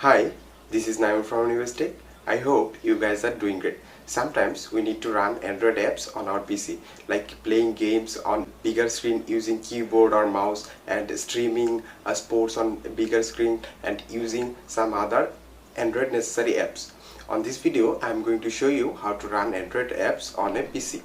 Hi, this is Naim from BlueStacks. I hope you guys are doing great. Sometimes we need to run Android apps on our PC, like playing games on bigger screen using keyboard or mouse, and streaming sports on bigger screen, and using some other Android necessary apps. On this video, I am going to show you how to run Android apps on a PC.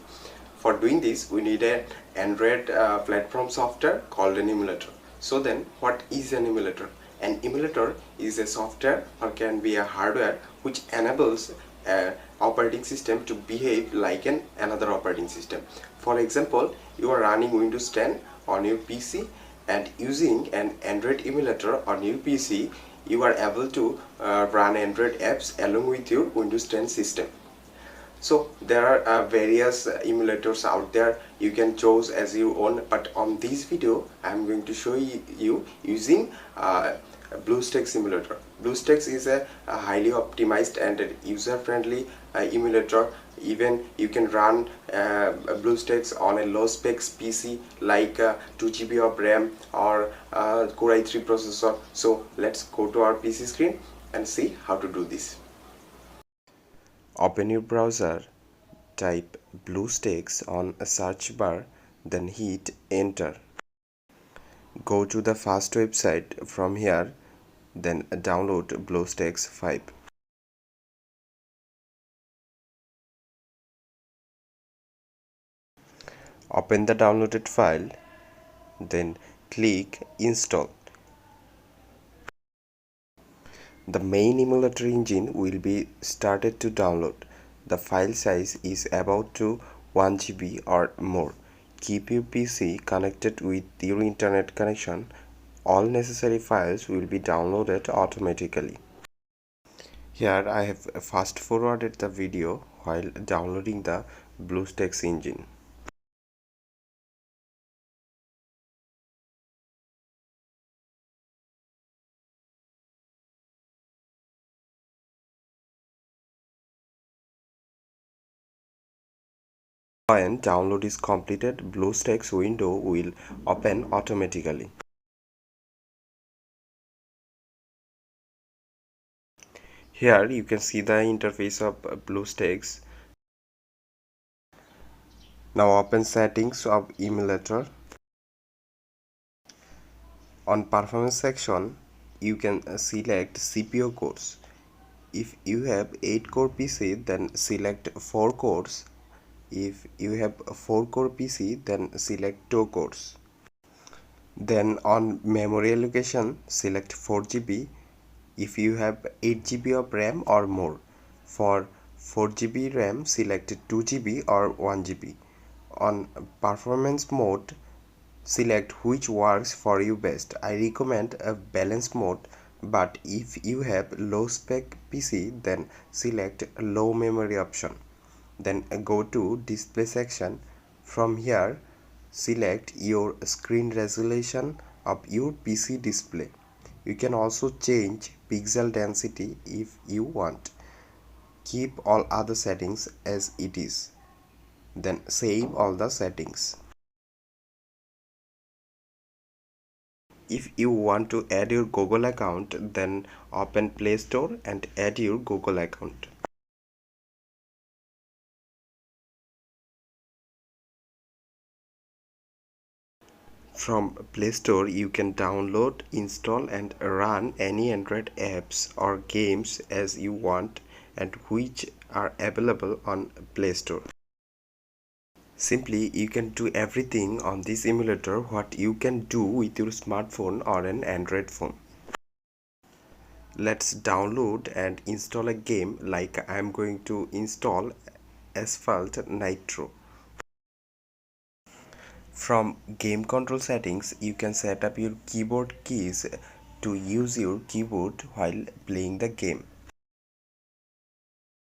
For doing this, we need an Android platform software called an emulator. So then, what is an emulator? An emulator is a software or can be a hardware which enables an operating system to behave like another operating system. For example, you are running Windows 10 on your PC, and using an Android emulator on your PC, you are able to run Android apps along with your Windows 10 system. So there are various emulators out there. You can choose as you own, but on this video I am going to show you using BlueStacks emulator. BlueStacks is a highly optimized and user-friendly emulator. Even you can run BlueStacks on a low specs PC like 2 GB of RAM or Core i3 processor. So let's go to our PC screen and see how to do this. Open your browser, type BlueStacks on a search bar, then hit enter. Go to the first website from here, then download BlueStacks 5. Open the downloaded file, then click install. The main emulator engine will be started to download. The file size is about to 1 GB or more. Keep your PC connected with your internet connection. All necessary files will be downloaded automatically. Here I have fast forwarded the video while downloading the BlueStacks engine. When download is completed, BlueStacks window will open automatically. Here you can see the interface of BlueStacks. Now open settings of emulator. On performance section, you can select CPU cores. If you have 8 core PC, then select 4 cores. If you have a 4 core PC, then select 2 cores. Then on memory allocation, select 4 GB if you have 8 GB of RAM or more. For 4 GB RAM, select 2 GB or 1 GB. On performance mode, select which works for you best. I recommend a balanced mode, but if you have low spec PC, then select low memory option. Then go to display section. From here, select your screen resolution of your PC display. You can also change pixel density if you want. Keep all other settings as it is. Then save all the settings. If you want to add your Google account, then open Play Store and add your Google account. From Play Store, you can download, install and run any Android apps or games as you want and which are available on Play Store. Simply, you can do everything on this emulator what you can do with your smartphone or an Android phone. Let's download and install a game, like I am going to install Asphalt Nitro. From game control settings, you can set up your keyboard keys to use your keyboard while playing the game.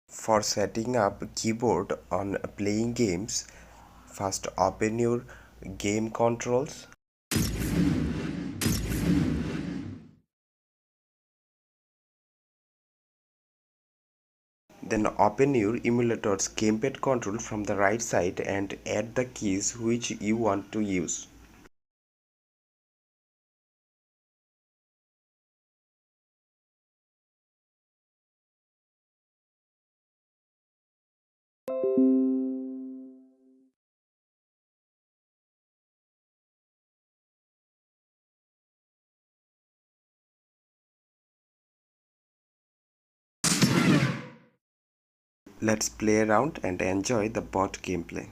For setting up keyboard on playing games, first open your game controls. Then open your emulator's gamepad control from the right side and add the keys which you want to use. Let's play around and enjoy the bot gameplay.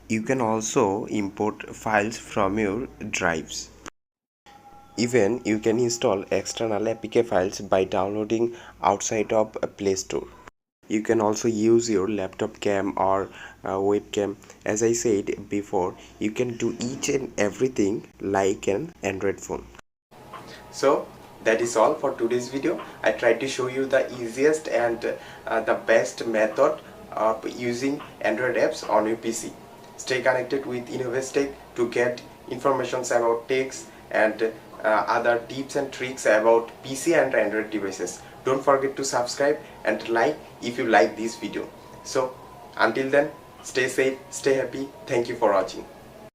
You can also import files from your drives. Even you can install external APK files by downloading outside of a Play Store. You can also use your laptop cam or webcam. As I said before, you can do each and everything like an Android phone. So that is all for today's video. I tried to show you the easiest and the best method of using Android apps on your PC. Stay connected with BlueStacks to get information about techs and other tips and tricks about PC and Android devices. Don't forget to subscribe and like if you like this video. So until then, stay safe, stay happy. Thank you for watching.